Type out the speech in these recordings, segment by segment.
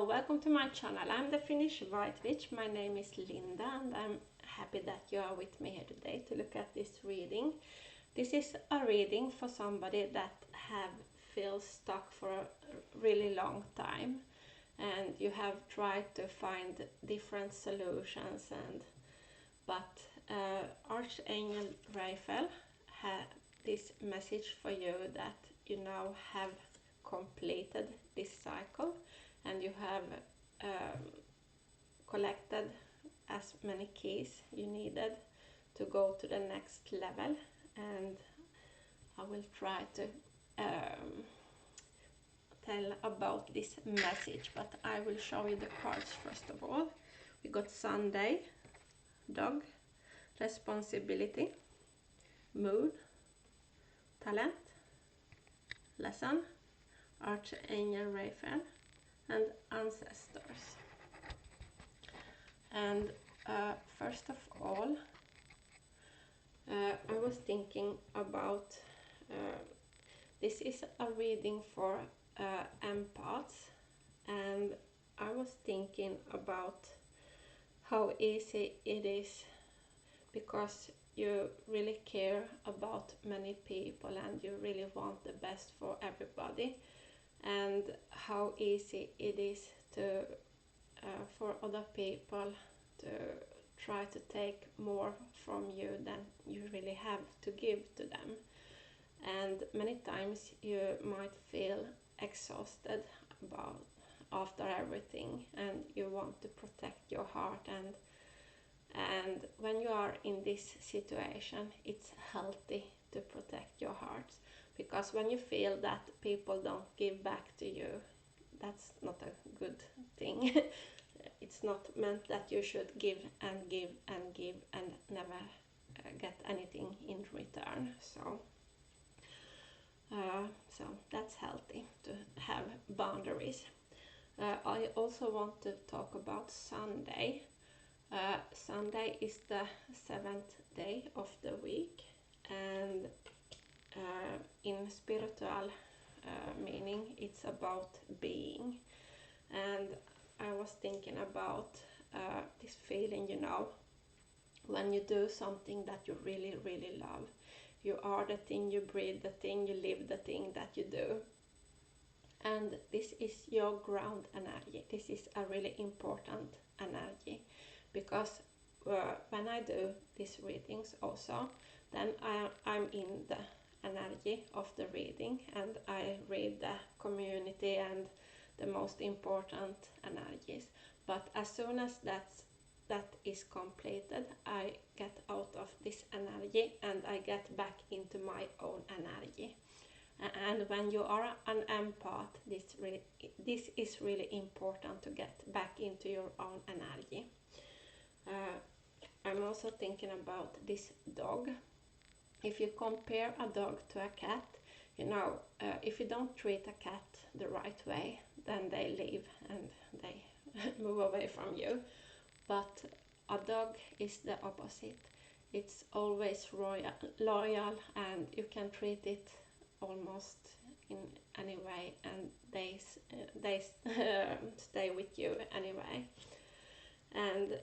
welcome to my channel. I'm the Finnish Whitewitch. My name is Linda and I'm happy that you are with me here today to look at this reading. This is a reading for somebody that feels stuck for a really long time, and you have tried to find different solutions, but Archangel Raphael had this message for you that you now have completed this cycle and you have collected as many keys you needed to go to the next level, and I will try to tell about this message, but I will show you the cards first of all. We got Sunday, Dog, Responsibility, Mood, Talent, Lesson, Archangel Raphael, and Ancestors. And first of all, I was thinking about this is a reading for empaths, and I was thinking about how easy it is because you really care about many people and you really want the best for everybody, and how easy it is to for other people to try to take more from you than you really have to give to them. And many times you might feel exhausted after everything, and you want to protect your heart, and when you are in this situation, it's healthy to protect your heart, because when you feel that people don't give back to you, that's not a good thing. It's not meant that you should give and give and give and never get anything in return. So that's healthy to have boundaries. I also want to talk about Sunday. Sunday is the 7th day of the week, and in spiritual meaning it's about being. And I was thinking about this feeling, you know, when you do something that you really, really love. You are the thing you breathe, the thing you live, the thing that you do. And this is your ground energy. This is a really important energy, because when I do these readings also, then I'm in the energy of the reading, and I read the community and the most important energies. But as soon as that is completed, I get out of this energy and I get back into my own energy. And when you are an empath, this is really important to get back into your own energy. I'm also thinking about this dog. If you compare a dog to a cat, you know, if you don't treat a cat the right way, then they leave and they move away from you. But a dog is the opposite. It's always loyal, and you can treat it almost in any way, and they stay with you anyway. And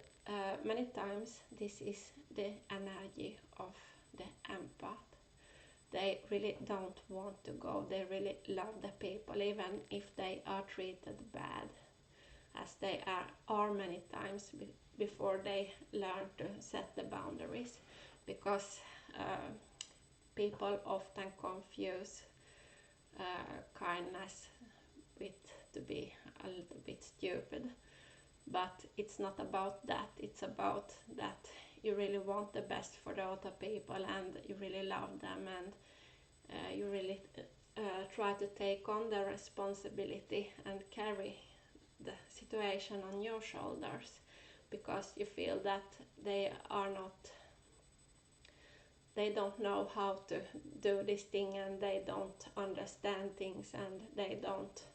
many times this is the energy of the empath. They really don't want to go. They really love the people, even if they are treated bad, as they are many times before they learn to set the boundaries, because people often confuse kindness with to be a little bit stupid. But it's not about that. It's about that you really want the best for the other people, and you really love them, and you really try to take on the responsibility and carry the situation on your shoulders, because you feel that they don't know how to do this thing, and they don't understand things, and they don't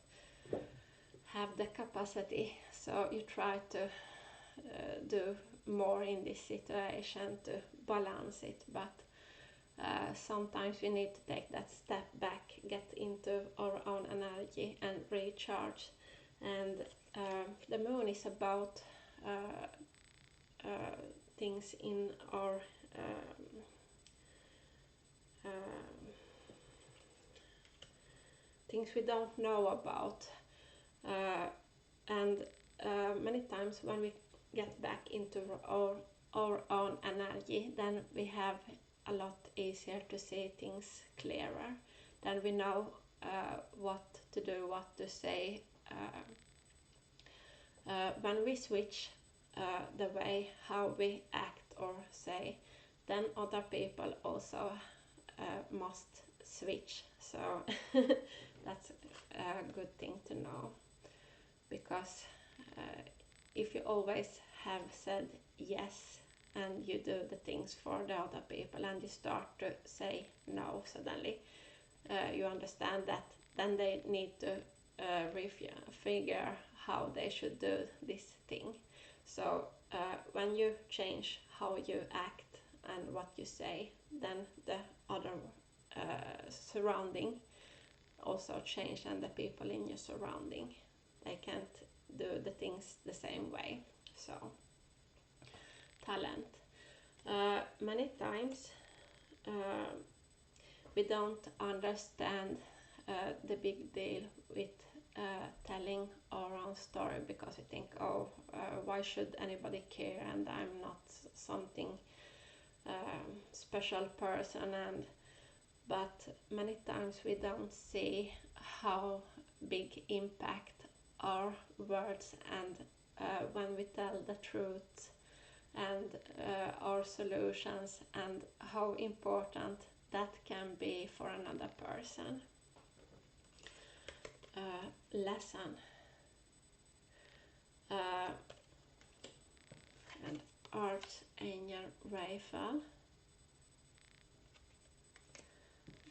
have the capacity. So you try to do more in this situation to balance it, but sometimes we need to take that step back, get into our own energy and recharge, And the moon is about things in our things we don't know about, and many times when we get back into our own energy, then we have a lot easier to see things clearer. Then we know what to do, what to say. When we switch the way how we act or say, then other people also must switch. So that's a good thing to know, because if you always have said yes and you do the things for the other people and you start to say no, suddenly you understand that then they need to figure how they should do this thing. So when you change how you act and what you say, then the other surrounding also change, and the people in your surrounding, they can't do the things the same way. So talent. Many times we don't understand the big deal with telling our own story, because we think, oh, why should anybody care, and I'm not something special person, but many times we don't see how big impact our words and when we tell the truth and our solutions, and how important that can be for another person. Lesson. And Archangel Raphael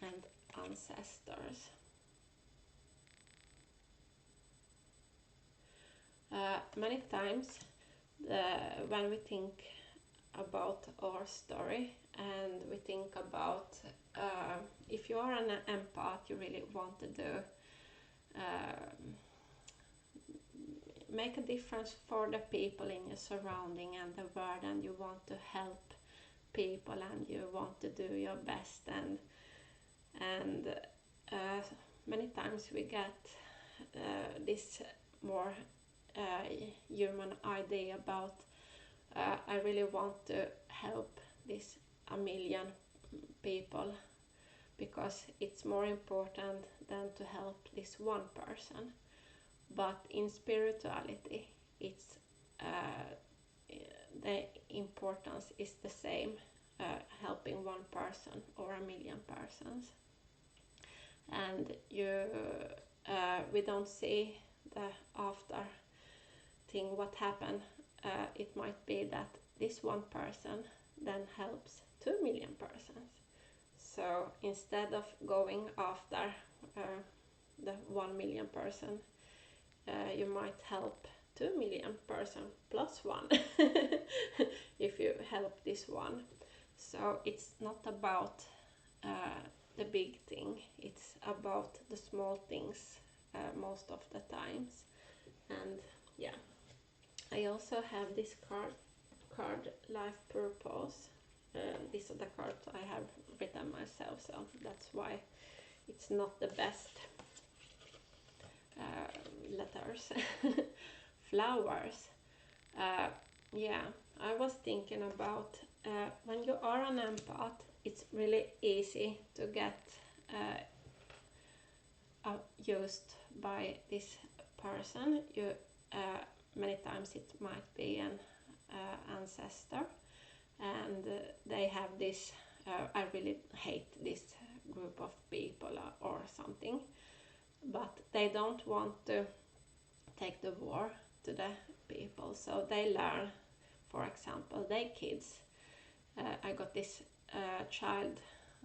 and ancestors. Many times when we think about our story and we think about if you are an empath, you really want to do make a difference for the people in your surrounding and the world, and you want to help people and you want to do your best, and many times we get this more human idea about I really want to help this a million people, because it's more important than to help this one person. But in spirituality, it's the importance is the same, helping one person or a million persons. And we don't see the after thing, what happened. It might be that this one person then helps 2 million persons. So instead of going after the 1 million person, you might help 2 million person plus one if you help this one. So it's not about the big thing, it's about the small things most of the times. And yeah, I also have this card Life Purpose. These are the cards I have written myself, so that's why it's not the best letters. Flowers. Yeah, I was thinking about when you are an empath, it's really easy to get used by this person. You many times it might be an ancestor, and they have this I really hate this group of people or something, but they don't want to take the war to the people, so they learn, for example, their kids. I got this child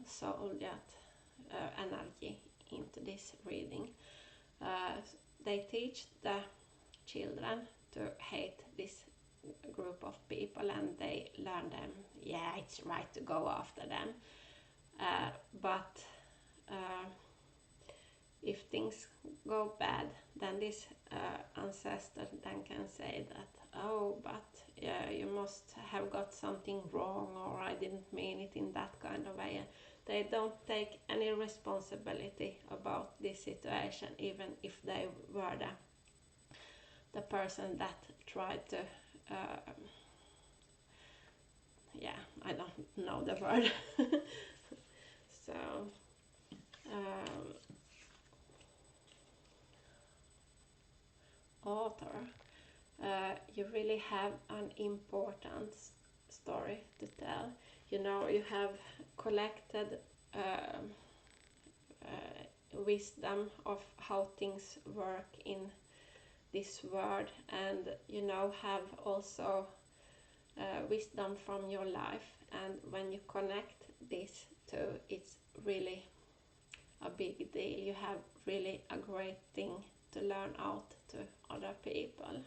soldier energy into this reading. They teach the children to hate this group of people, and they learn them, yeah, it's right to go after them, but if things go bad, then this ancestor then can say that, oh, but you must have got something wrong, or I didn't mean it in that kind of way. They don't take any responsibility about this situation, even if they were the person that tried to I don't know the word. So author, you really have an important story to tell. You know, you have collected wisdom of how things work in this world, and you know, have also wisdom from your life, and when you connect this to, it's really a big deal. You have really a great thing to learn out to other people.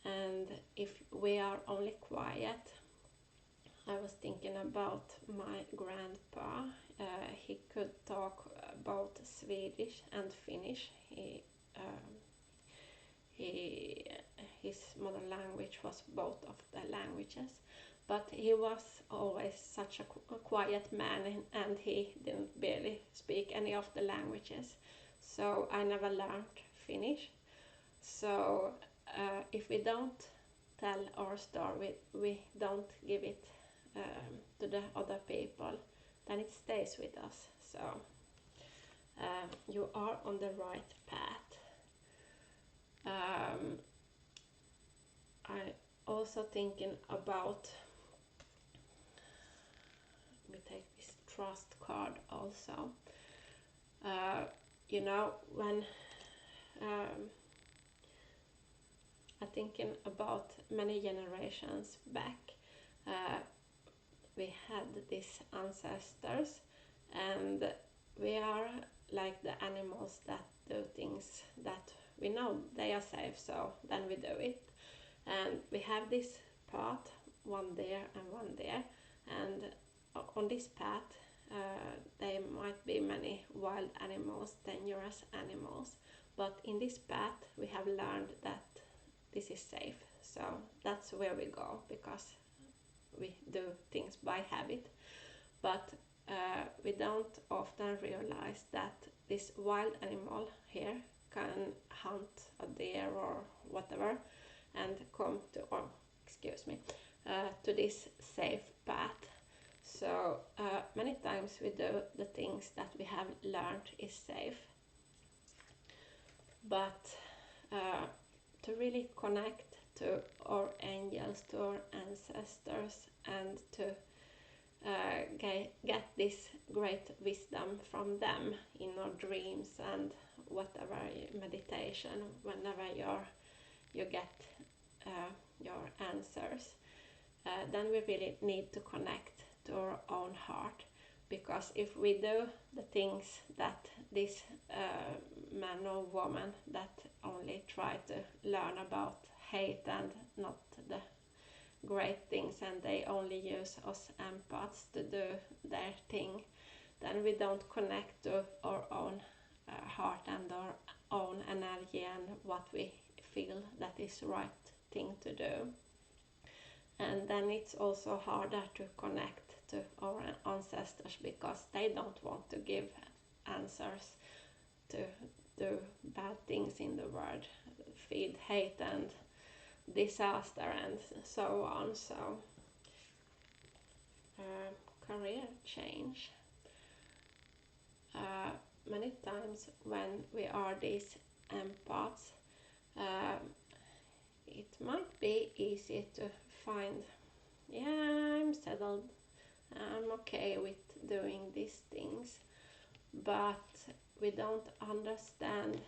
And if we are only quiet, I was thinking about my grandpa. He could talk both Swedish and Finnish. His mother language was both of the languages, but he was always such a quiet man, and he didn't barely speak any of the languages. So I never learned Finnish. So if we don't tell our story, we don't give it to the other people, then it stays with us. So you are on the right path. I also thinking about, we take this trust card also. You know, when I'm thinking about many generations back, we had these ancestors, and we are like the animals that do things that we know they are safe, so then we do it. And we have this path, one there and one there, and on this path there might be many wild animals, dangerous animals, but in this path we have learned that this is safe, so that's where we go, because we do things by habit. But we don't often realize that this wild animal here can hunt a deer or whatever and come to, to this safe path. So many times we do the things that we have learned is safe, but to really connect to our angels, to our ancestors, and to get this great wisdom from them in our dreams and whatever meditation, whenever you get your answers, then we really need to connect to our own heart. Because if we do the things that this man or woman that only try to learn about hate and not the great things, and they only use us empaths to do their thing, then we don't connect to our own heart and our own energy and what we feel that is the right thing to do. And then it's also harder to connect to our ancestors, because they don't want to give answers to do bad things in the world, feed hate and disaster and so on. So career change. Many times when we are these empaths, it might be easy to find, yeah, I'm settled, I'm okay with doing these things, but we don't understand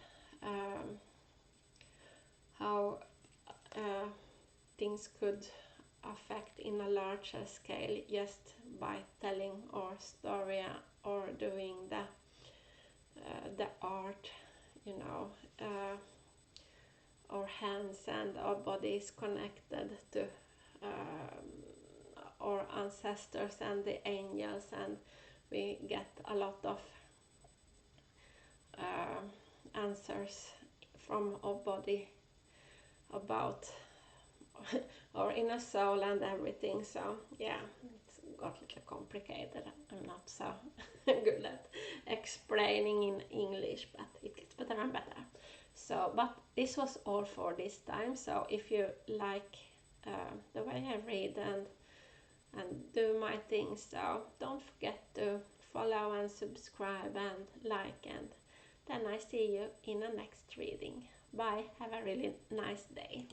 how things could affect in a larger scale just by telling our story or doing the art, you know. Our hands and our bodies connected to our ancestors and the angels, and we get a lot of answers from our body about our inner soul and everything. So yeah, it's got a little complicated. I'm not so good at explaining in English, but it gets better and better. So, but this was all for this time. So if you like the way I read and do my things, so don't forget to follow and subscribe and like, and then I see you in the next reading. Bye, have a really nice day.